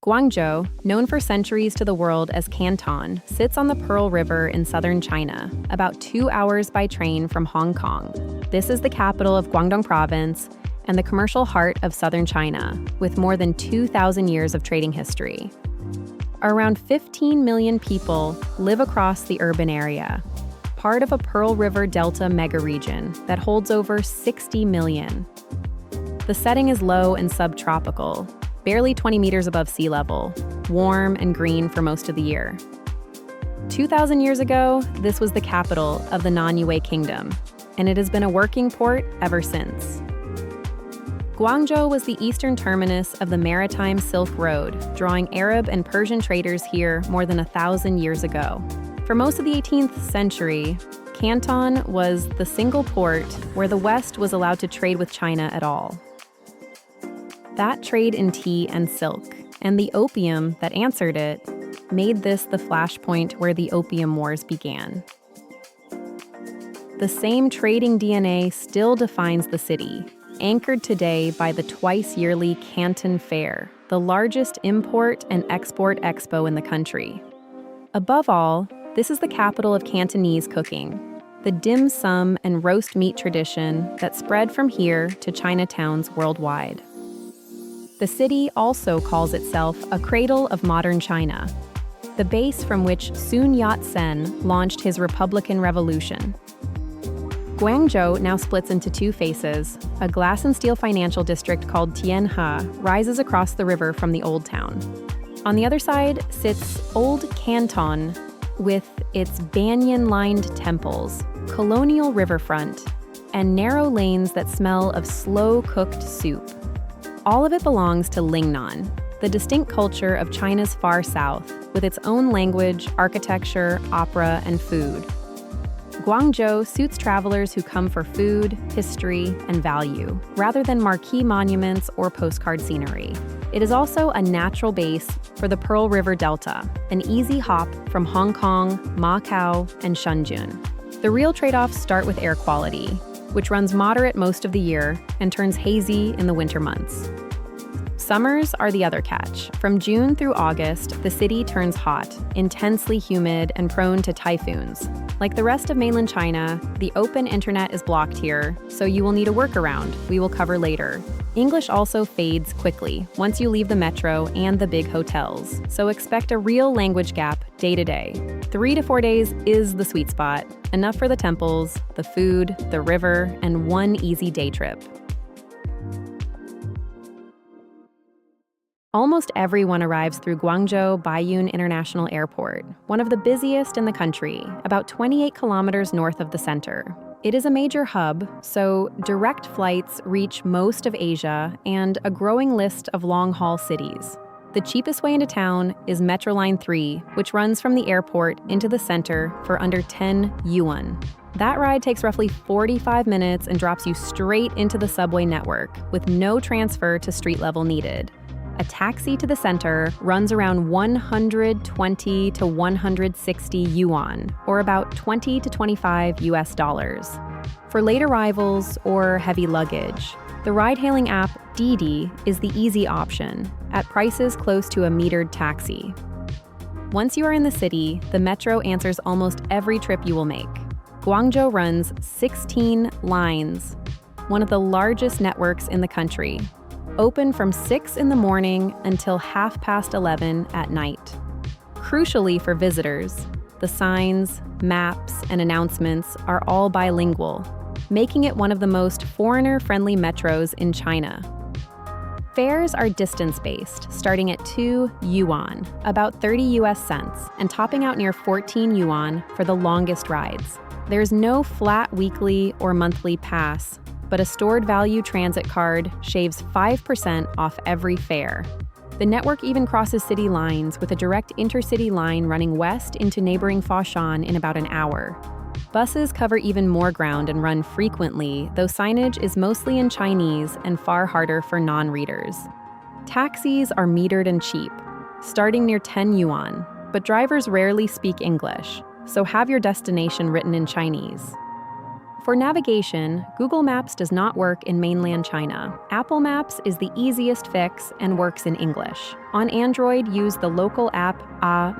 Guangzhou, known for centuries to the world as Canton, sits on the Pearl River in southern China, about 2 hours by train from Hong Kong. This is the capital of Guangdong province and the commercial heart of southern China, with more than 2,000 years of trading history. Around 15 million people live across the urban area, part of a Pearl River Delta megaregion that holds over 60 million. The setting is low and subtropical, barely 20 meters above sea level, warm and green for most of the year. 2,000 years ago, this was the capital of the non-Yue Kingdom, and it has been a working port ever since. Guangzhou was the eastern terminus of the Maritime Silk Road, drawing Arab and Persian traders here more than 1,000 years ago. For most of the 18th century, Canton was the single port where the West was allowed to trade with China at all. That trade in tea and silk, and the opium that answered it, made this the flashpoint where the Opium Wars began. The same trading DNA still defines the city, anchored today by the twice-yearly Canton Fair, the largest import and export expo in the country. Above all, this is the capital of Cantonese cooking, the dim sum and roast meat tradition that spread from here to Chinatowns worldwide. The city also calls itself a cradle of modern China, the base from which Sun Yat-sen launched his Republican Revolution. Guangzhou now splits into two faces. A glass and steel financial district called Tianhe rises across the river from the Old Town. On the other side sits Old Canton with its banyan-lined temples, colonial riverfront, and narrow lanes that smell of slow-cooked soup. All of it belongs to Lingnan, the distinct culture of China's far south, with its own language, architecture, opera, and food. Guangzhou suits travelers who come for food, history, and value, rather than marquee monuments or postcard scenery. It is also a natural base for the Pearl River Delta, an easy hop from Hong Kong, Macau, and Shenzhen. The real trade-offs start with air quality, which runs moderate most of the year and turns hazy in the winter months. Summers are the other catch. From June through August, the city turns hot, intensely humid, and prone to typhoons. Like the rest of mainland China, the open internet is blocked here, so you will need a workaround we will cover later. English also fades quickly once you leave the metro and the big hotels, so expect a real language gap day to day. 3 to 4 days is the sweet spot, enough for the temples, the food, the river, and one easy day trip. Almost everyone arrives through Guangzhou Baiyun International Airport, one of the busiest in the country, about 28 kilometers north of the center. It is a major hub, so direct flights reach most of Asia and a growing list of long-haul cities. The cheapest way into town is Metro Line 3, which runs from the airport into the center for under 10 yuan. That ride takes roughly 45 minutes and drops you straight into the subway network, with no transfer to street level needed. A taxi to the center runs around 120 to 160 yuan, or about 20 to 25 US dollars. For late arrivals or heavy luggage, the ride-hailing app Didi is the easy option, at prices close to a metered taxi. Once you are in the city, the metro answers almost every trip you will make. Guangzhou runs 16 lines, one of the largest networks in the country, open from 6 in the morning until 11:30 at night. Crucially for visitors, the signs, maps, and announcements are all bilingual, making it one of the most foreigner-friendly metros in China. Fares are distance-based, starting at 2 yuan, about 30 US cents, and topping out near 14 yuan for the longest rides. There's no flat weekly or monthly pass, but a stored value transit card shaves 5% off every fare. The network even crosses city lines, with a direct intercity line running west into neighboring Foshan in about an hour. Buses cover even more ground and run frequently, though signage is mostly in Chinese and far harder for non-readers. Taxis are metered and cheap, starting near 10 yuan, but drivers rarely speak English, so have your destination written in Chinese. For navigation, Google Maps does not work in mainland China. Apple Maps is the easiest fix and works in English. On Android, use the local app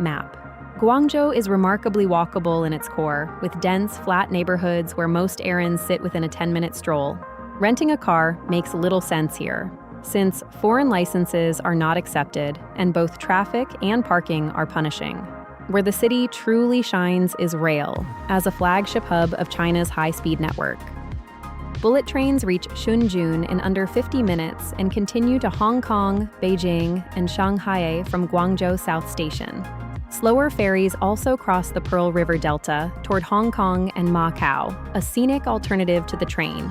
Map. Guangzhou is remarkably walkable in its core, with dense, flat neighborhoods where most errands sit within a 10-minute stroll. Renting a car makes little sense here, since foreign licenses are not accepted and both traffic and parking are punishing. Where the city truly shines is rail, as a flagship hub of China's high-speed network. Bullet trains reach Shunjun in under 50 minutes and continue to Hong Kong, Beijing, and Shanghai from Guangzhou South Station. Slower ferries also cross the Pearl River Delta toward Hong Kong and Macau, a scenic alternative to the train.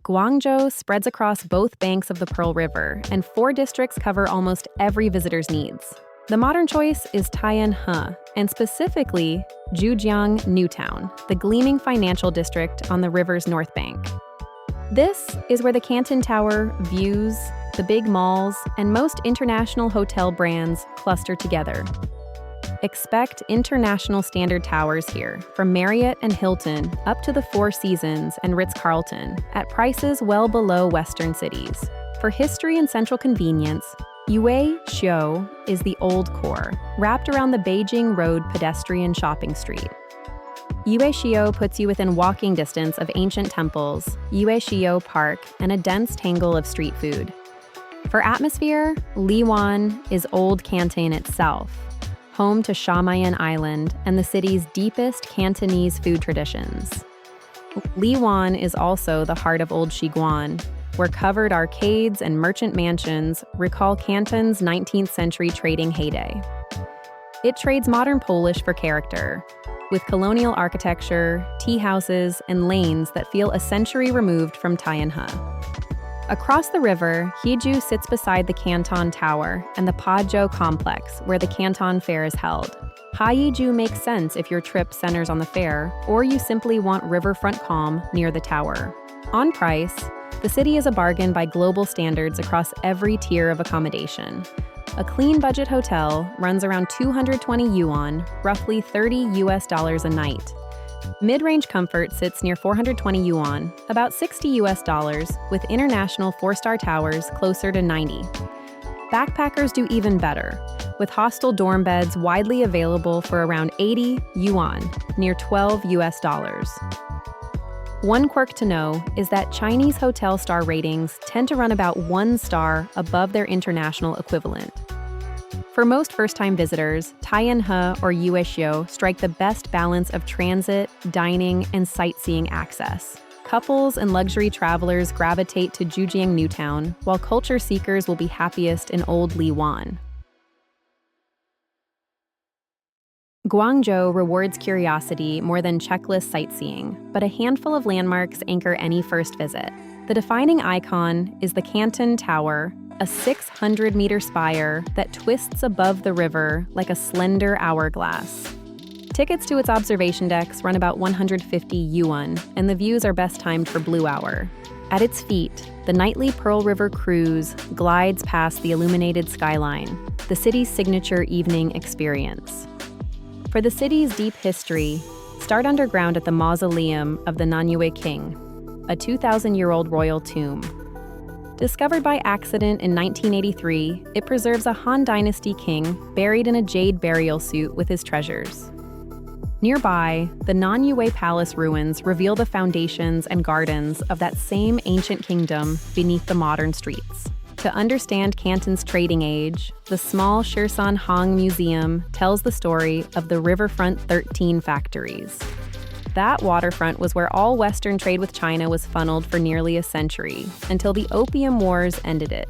Guangzhou spreads across both banks of the Pearl River, and 4 districts cover almost every visitor's needs. The modern choice is Tianhe, and specifically Zhujiang Newtown, the gleaming financial district on the river's north bank. This is where the Canton Tower, views, the big malls, and most international hotel brands cluster together. Expect international standard towers here, from Marriott and Hilton up to the Four Seasons and Ritz-Carlton, at prices well below Western cities. For history and central convenience, Yuexiu is the old core, wrapped around the Beijing Road pedestrian shopping street. Yuexiu puts you within walking distance of ancient temples, Yuexiu Park, and a dense tangle of street food. For atmosphere, Liwan is Old Canton itself, home to Shamian Island and the city's deepest Cantonese food traditions. Liwan is also the heart of Old Shiguan, where covered arcades and merchant mansions recall Canton's 19th century trading heyday. It trades modern Polish for character, with colonial architecture, tea houses, and lanes that feel a century removed from Tianhe. Across the river, Hiju sits beside the Canton Tower and the Pazhou complex, where the Canton Fair is held. Haiyiju makes sense if your trip centers on the fair, or you simply want riverfront calm near the tower. On price, the city is a bargain by global standards across every tier of accommodation. A clean budget hotel runs around 220 yuan, roughly $30 a night. Mid-range comfort sits near 420 yuan, about $60, with international 4-star towers closer to 90. Backpackers do even better, with hostel dorm beds widely available for around 80 yuan, near $12. One quirk to know is that Chinese hotel star ratings tend to run about 1 star above their international equivalent. For most first-time visitors, Tianhe or Yuexiu strike the best balance of transit, dining, and sightseeing access. Couples and luxury travelers gravitate to Zhujiang Newtown, while culture seekers will be happiest in Old Liwan. Guangzhou rewards curiosity more than checklist sightseeing, but a handful of landmarks anchor any first visit. The defining icon is the Canton Tower, a 600-meter spire that twists above the river like a slender hourglass. Tickets to its observation decks run about 150 yuan, and the views are best timed for blue hour. At its feet, the nightly Pearl River cruise glides past the illuminated skyline, the city's signature evening experience. For the city's deep history, start underground at the mausoleum of the Nanyue King, a 2,000-year-old royal tomb. Discovered by accident in 1983, it preserves a Han Dynasty king buried in a jade burial suit with his treasures. Nearby, the Nanyue Palace ruins reveal the foundations and gardens of that same ancient kingdom beneath the modern streets. To understand Canton's trading age, the small Shirsan Hong Museum tells the story of the Riverfront 13 factories. That waterfront was where all Western trade with China was funneled for nearly a century, until the Opium Wars ended it.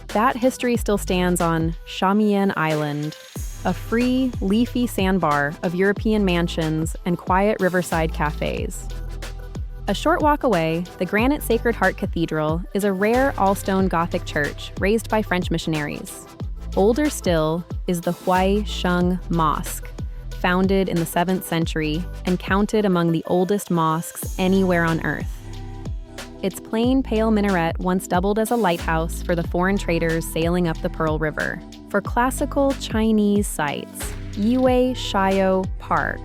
That history still stands on Shamian Island, a free, leafy sandbar of European mansions and quiet riverside cafes. A short walk away, the granite Sacred Heart Cathedral is a rare all-stone Gothic church raised by French missionaries. Older still is the Huai Sheng Mosque, founded in the 7th century and counted among the oldest mosques anywhere on Earth. Its plain, pale minaret once doubled as a lighthouse for the foreign traders sailing up the Pearl River. For classical Chinese sites, Yuexiu Park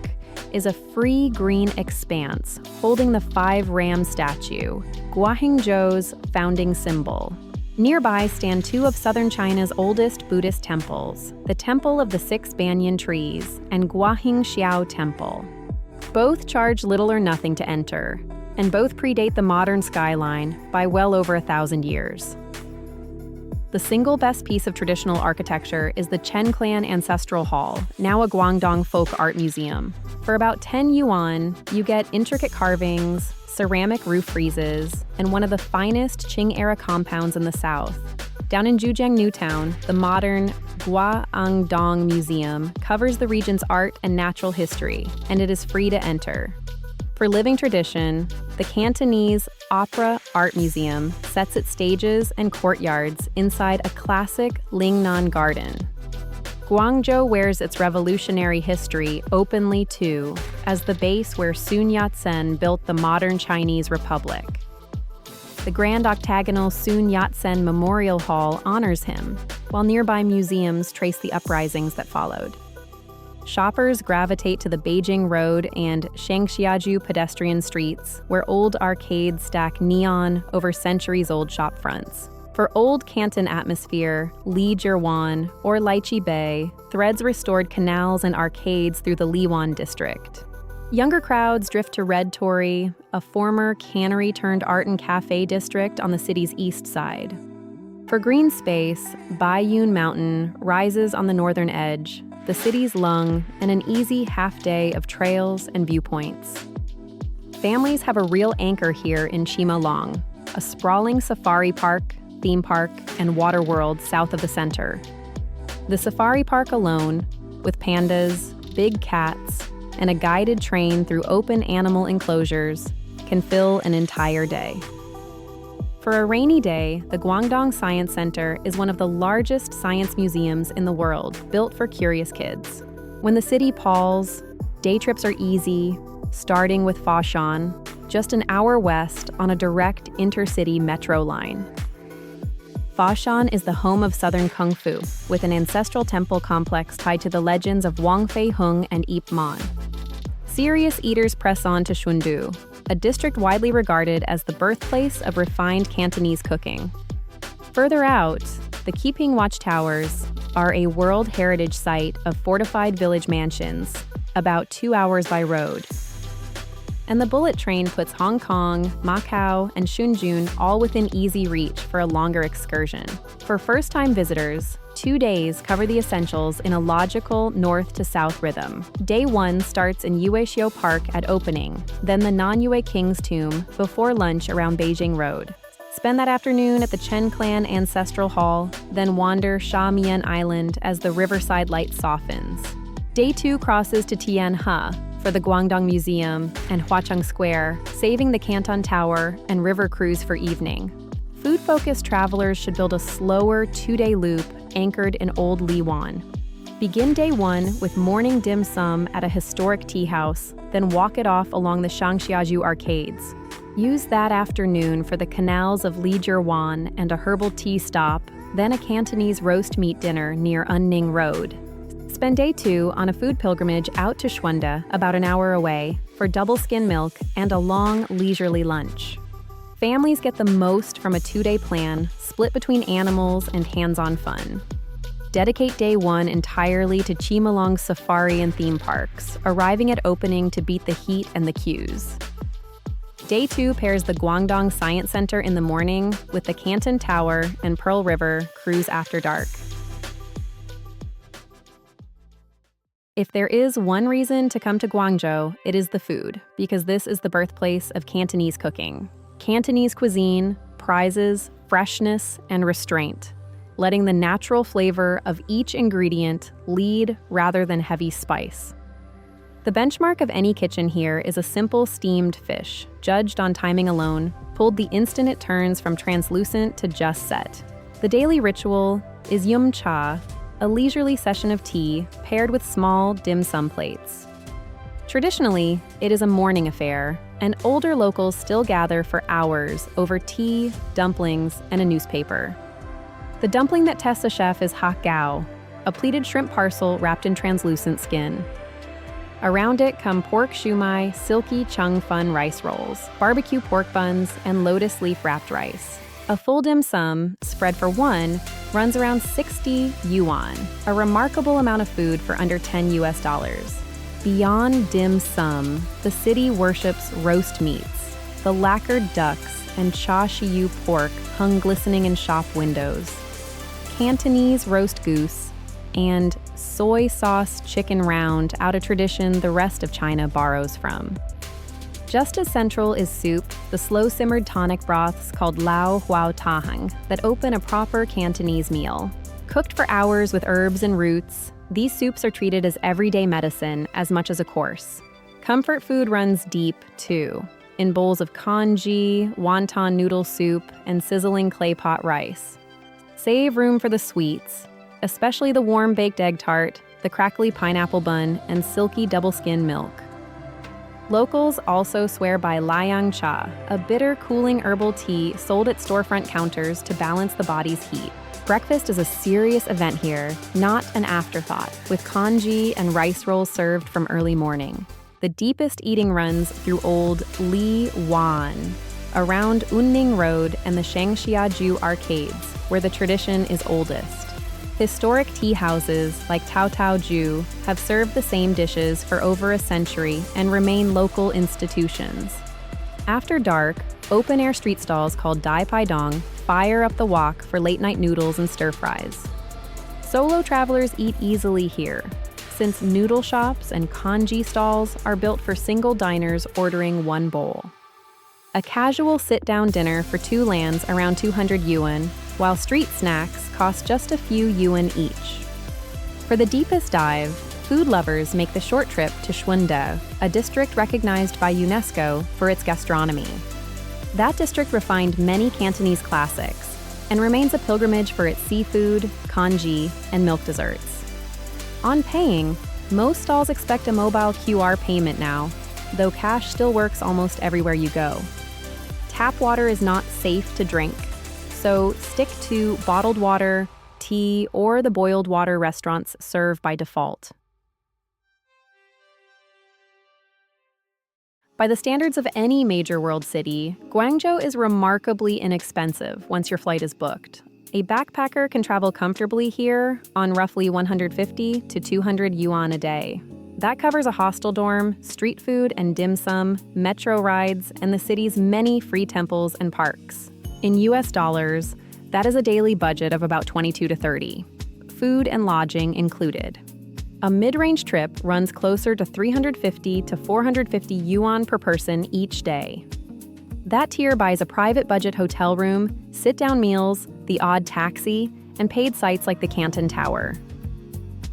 is a free green expanse holding the 5-ram statue, Guangzhou's founding symbol. Nearby stand two of southern China's oldest Buddhist temples, the Temple of the Six Banyan Trees and Guangxiao Temple. Both charge little or nothing to enter, and both predate the modern skyline by well over 1,000 years. The single best piece of traditional architecture is the Chen Clan Ancestral Hall, now a Guangdong folk art museum. For about 10 yuan, you get intricate carvings, ceramic roof friezes, and one of the finest Qing-era compounds in the south. Down in Zhujiang Newtown, the modern Guangdong Museum covers the region's art and natural history, and it is free to enter. For living tradition, the Cantonese Opera Art Museum sets its stages and courtyards inside a classic Lingnan garden. Guangzhou wears its revolutionary history openly too, as the base where Sun Yat-sen built the modern Chinese Republic. The grand octagonal Sun Yat-sen Memorial Hall honors him, while nearby museums trace the uprisings that followed. Shoppers gravitate to the Beijing Road and Shangxiaju pedestrian streets, where old arcades stack neon over centuries-old shop fronts. For old Canton atmosphere, Liwan or Lychee Bay threads restored canals and arcades through the Liwan district. Younger crowds drift to Red Torii, a former cannery-turned-art and cafe district on the city's east side. For green space, Baiyun Mountain rises on the northern edge, the city's lung, and an easy half-day of trails and viewpoints. Families have a real anchor here in Chimalong, a sprawling safari park, theme park, and water world south of the center. The safari park alone, with pandas, big cats, and a guided train through open animal enclosures, can fill an entire day. For a rainy day, the Guangdong Science Center is one of the largest science museums in the world, built for curious kids. When the city palls, day trips are easy, starting with Foshan, just an hour west on a direct intercity metro line. Foshan is the home of Southern Kung Fu, with an ancestral temple complex tied to the legends of Wang Fei Hung and Ip Man. Serious eaters press on to Shundu, a district widely regarded as the birthplace of refined Cantonese cooking. Further out, the Keeping Watchtowers are a World Heritage Site of fortified village mansions, about 2 hours by road. And the bullet train puts Hong Kong, Macau, and Shenzhen all within easy reach for a longer excursion. For first-time visitors, 2 days cover the essentials in a logical north-to-south rhythm. Day 1 starts in Yuexiu Park at opening, then the Non-Yue King's Tomb before lunch around Beijing Road. Spend that afternoon at the Chen Clan Ancestral Hall, then wander Shamian Island as the riverside light softens. Day 2 crosses to Tianhe for the Guangdong Museum and Huacheng Square, saving the Canton Tower and river cruise for evening. Food-focused travelers should build a slower 2-day loop anchored in Old Liwan. Begin day 1 with morning dim sum at a historic tea house, then walk it off along the Shangxiaju arcades. Use that afternoon for the canals of Liwan and a herbal tea stop, then a Cantonese roast meat dinner near Unning Road. Spend day 2 on a food pilgrimage out to Schwunda, about an hour away, for double skim milk and a long, leisurely lunch. Families get the most from a 2-day plan, split between animals and hands-on fun. Dedicate day 1 entirely to Chimalong's safari and theme parks, arriving at opening to beat the heat and the queues. Day 2 pairs the Guangdong Science Center in the morning with the Canton Tower and Pearl River cruise after dark. If there is one reason to come to Guangzhou, it is the food, because this is the birthplace of Cantonese cooking. Cantonese cuisine prizes freshness and restraint, letting the natural flavor of each ingredient lead rather than heavy spice. The benchmark of any kitchen here is a simple steamed fish, judged on timing alone, pulled the instant it turns from translucent to just set. The daily ritual is yum cha, a leisurely session of tea paired with small dim sum plates. Traditionally, it is a morning affair, and older locals still gather for hours over tea, dumplings, and a newspaper. The dumpling that tests a chef is hak gao, a pleated shrimp parcel wrapped in translucent skin. Around it come pork shumai, silky chung fun rice rolls, barbecue pork buns, and lotus leaf-wrapped rice. A full dim sum, spread for one, runs around 60 yuan, a remarkable amount of food for under $10. Beyond dim sum, the city worships roast meats, the lacquered ducks and cha shiyu pork hung glistening in shop windows, Cantonese roast goose, and soy sauce chicken round out a tradition the rest of China borrows from. Just as central is soup, the slow-simmered tonic broths called lao huao tahang that open a proper Cantonese meal. Cooked for hours with herbs and roots, these soups are treated as everyday medicine as much as a course. Comfort food runs deep, too, in bowls of congee, wonton noodle soup, and sizzling clay pot rice. Save room for the sweets, especially the warm baked egg tart, the crackly pineapple bun, and silky double-skin milk. Locals also swear by Liang cha, a bitter, cooling herbal tea sold at storefront counters to balance the body's heat. Breakfast is a serious event here, not an afterthought, with congee and rice rolls served from early morning. The deepest eating runs through old Liwan, around Unning Road and the Shangxiaju arcades, where the tradition is oldest. Historic tea houses like Tao Tao Ju have served the same dishes for over a century and remain local institutions. After dark, open-air street stalls called Dai Pai Dong fire up the wok for late-night noodles and stir-fries. Solo travelers eat easily here, since noodle shops and congee stalls are built for single diners ordering one bowl. A casual sit-down dinner for two lands around 200 yuan, while street snacks cost just a few yuan each. For the deepest dive, food lovers make the short trip to Shunde, a district recognized by UNESCO for its gastronomy. That district refined many Cantonese classics and remains a pilgrimage for its seafood, congee, and milk desserts. On paying, most stalls expect a mobile QR payment now, though cash still works almost everywhere you go. Tap water is not safe to drink, so stick to bottled water, tea, or the boiled water restaurants serve by default. By the standards of any major world city, Guangzhou is remarkably inexpensive once your flight is booked. A backpacker can travel comfortably here on roughly 150 to 200 yuan a day. That covers a hostel dorm, street food and dim sum, metro rides, and the city's many free temples and parks. In US dollars, that is a daily budget of about 22 to 30, food and lodging included. A mid-range trip runs closer to 350 to 450 yuan per person each day. That tier buys a private budget hotel room, sit-down meals, the odd taxi, and paid sites like the Canton Tower.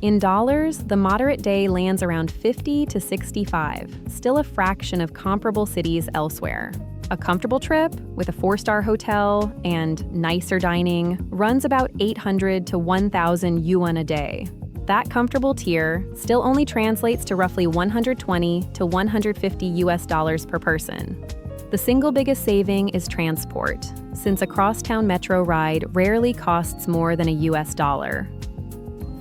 In dollars, the moderate day lands around 50 to 65, still a fraction of comparable cities elsewhere. A comfortable trip with a 4-star hotel and nicer dining runs about 800 to 1,000 yuan a day. That comfortable tier still only translates to roughly 120 to 150 US dollars per person. The single biggest saving is transport, since a crosstown metro ride rarely costs more than a US dollar.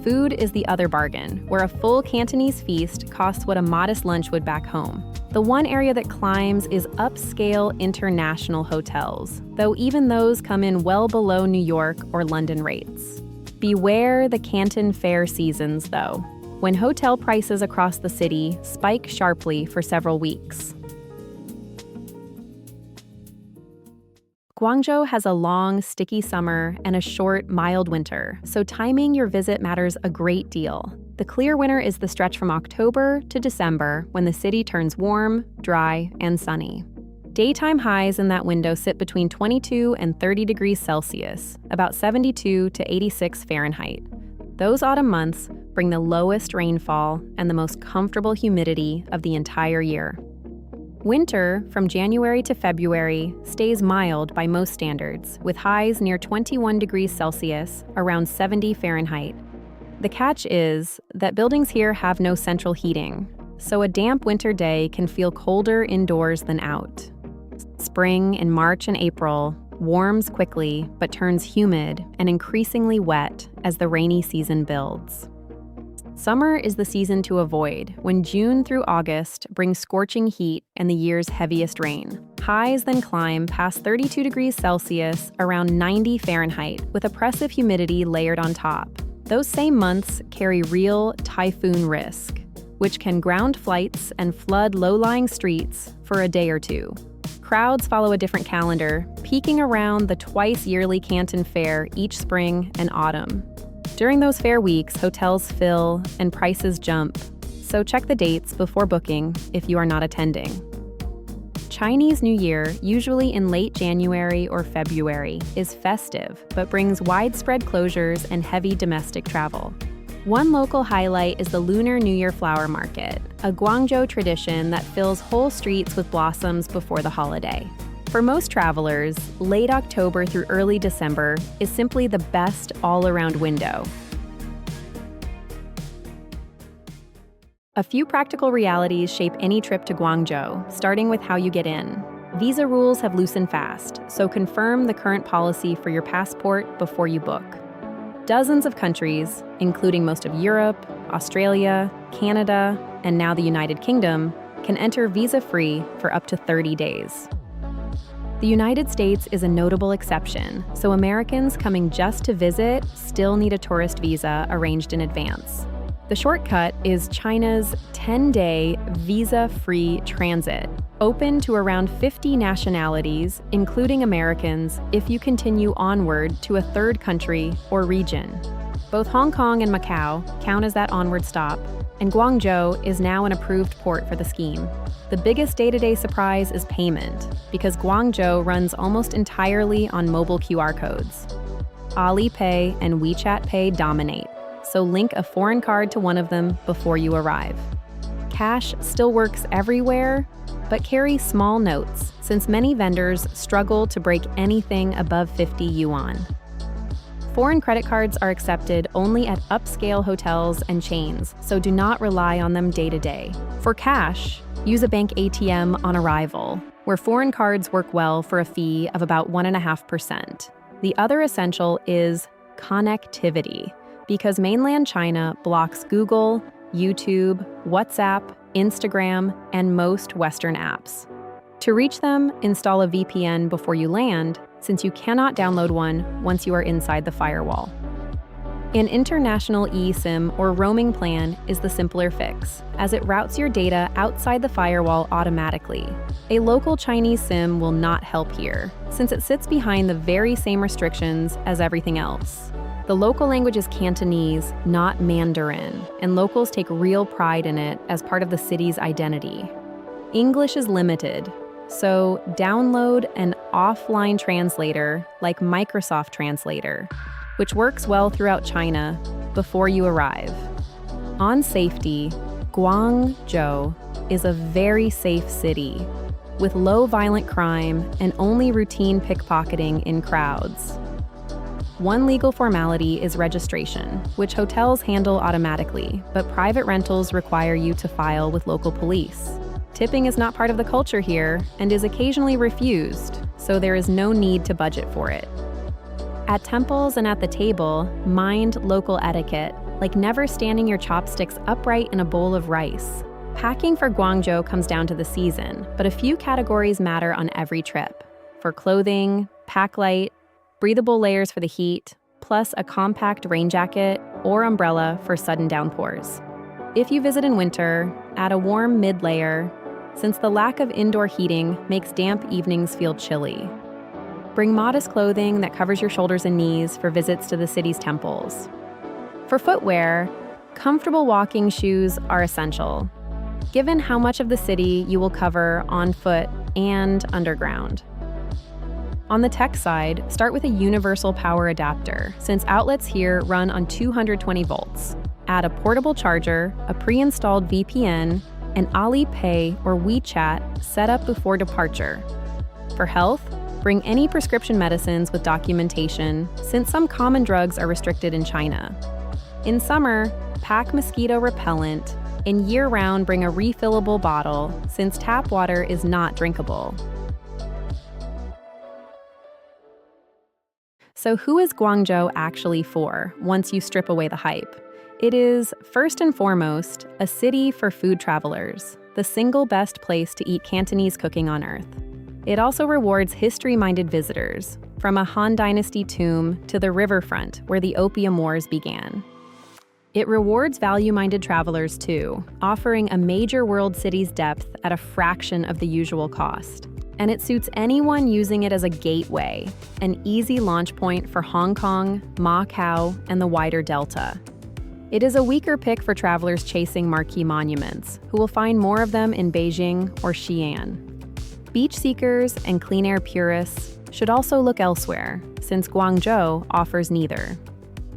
Food is the other bargain, where a full Cantonese feast costs what a modest lunch would back home. The one area that climbs is upscale international hotels, though even those come in well below New York or London rates. Beware the Canton Fair seasons, though, when hotel prices across the city spike sharply for several weeks. Guangzhou has a long, sticky summer and a short, mild winter, so timing your visit matters a great deal. The clear winter is the stretch from October to December, when the city turns warm, dry, and sunny. Daytime highs in that window sit between 22 and 30 degrees Celsius, about 72 to 86 Fahrenheit. Those autumn months bring the lowest rainfall and the most comfortable humidity of the entire year. Winter, from January to February, stays mild by most standards, with highs near 21 degrees Celsius, around 70 Fahrenheit. The catch is that buildings here have no central heating, so a damp winter day can feel colder indoors than out. Spring in March and April warms quickly but turns humid and increasingly wet as the rainy season builds. Summer is the season to avoid, when June through August brings scorching heat and the year's heaviest rain. Highs then climb past 32 degrees Celsius, around 90 Fahrenheit, with oppressive humidity layered on top. Those same months carry real typhoon risk, which can ground flights and flood low-lying streets for a day or two. Crowds follow a different calendar, peaking around the twice-yearly Canton Fair each spring and autumn. During those fair weeks, hotels fill and prices jump, so check the dates before booking if you are not attending. Chinese New Year, usually in late January or February, is festive but brings widespread closures and heavy domestic travel. One local highlight is the Lunar New Year Flower Market, a Guangzhou tradition that fills whole streets with blossoms before the holiday. For most travelers, late October through early December is simply the best all-around window. A few practical realities shape any trip to Guangzhou, starting with how you get in. Visa rules have loosened fast, so confirm the current policy for your passport before you book. Dozens of countries, including most of Europe, Australia, Canada, and now the United Kingdom, can enter visa-free for up to 30 days. The United States is a notable exception, so Americans coming just to visit still need a tourist visa arranged in advance. The shortcut is China's 10-day visa-free transit, open to around 50 nationalities, including Americans, if you continue onward to a third country or region. Both Hong Kong and Macau count as that onward stop, and Guangzhou is now an approved port for the scheme. The biggest day-to-day surprise is payment, because Guangzhou runs almost entirely on mobile QR codes. Alipay and WeChat Pay dominate, so link a foreign card to one of them before you arrive. Cash still works everywhere, but carry small notes, since many vendors struggle to break anything above 50 yuan. Foreign credit cards are accepted only at upscale hotels and chains, so do not rely on them day to day. For cash, use a bank ATM on arrival, where foreign cards work well for a fee of about 1.5%. The other essential is connectivity, because mainland China blocks Google, YouTube, WhatsApp, Instagram, and most Western apps. To reach them, install a VPN before you land, since you cannot download one once you are inside the firewall. An international eSIM or roaming plan is the simpler fix, as it routes your data outside the firewall automatically. A local Chinese SIM will not help here, since it sits behind the very same restrictions as everything else. The local language is Cantonese, not Mandarin, and locals take real pride in it as part of the city's identity. English is limited, so download an offline translator like Microsoft Translator, which works well throughout China before you arrive. On safety, Guangzhou is a very safe city, with low violent crime and only routine pickpocketing in crowds. One legal formality is registration, which hotels handle automatically, but private rentals require you to file with local police. Tipping is not part of the culture here and is occasionally refused, so there is no need to budget for it. At temples and at the table, mind local etiquette, like never standing your chopsticks upright in a bowl of rice. Packing for Guangzhou comes down to the season, but a few categories matter on every trip. For clothing, pack light, breathable layers for the heat, plus a compact rain jacket or umbrella for sudden downpours. If you visit in winter, add a warm mid-layer, since the lack of indoor heating makes damp evenings feel chilly. Bring modest clothing that covers your shoulders and knees for visits to the city's temples. For footwear, comfortable walking shoes are essential, given how much of the city you will cover on foot and underground. On the tech side, start with a universal power adapter, since outlets here run on 220 volts. Add a portable charger, a pre-installed VPN, and Alipay or WeChat set up before departure. For health, bring any prescription medicines with documentation, since some common drugs are restricted in China. In summer, pack mosquito repellent, and year-round bring a refillable bottle, since tap water is not drinkable. So who is Guangzhou actually for, once you strip away the hype? It is, first and foremost, a city for food travelers, the single best place to eat Cantonese cooking on Earth. It also rewards history-minded visitors, from a Han Dynasty tomb to the riverfront where the Opium Wars began. It rewards value-minded travelers too, offering a major world city's depth at a fraction of the usual cost. And it suits anyone using it as a gateway, an easy launch point for Hong Kong, Macau, and the wider Delta. It is a weaker pick for travelers chasing marquee monuments, who will find more of them in Beijing or Xi'an. Beach seekers and clean air purists should also look elsewhere, since Guangzhou offers neither.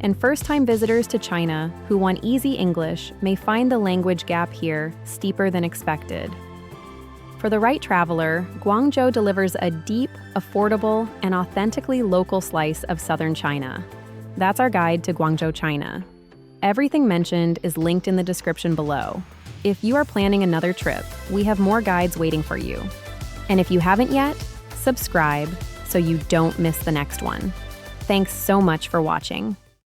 And first-time visitors to China who want easy English may find the language gap here steeper than expected. For the right traveler, Guangzhou delivers a deep, affordable, and authentically local slice of southern China. That's our guide to Guangzhou, China. Everything mentioned is linked in the description below. If you are planning another trip, we have more guides waiting for you. And if you haven't yet, subscribe so you don't miss the next one. Thanks so much for watching.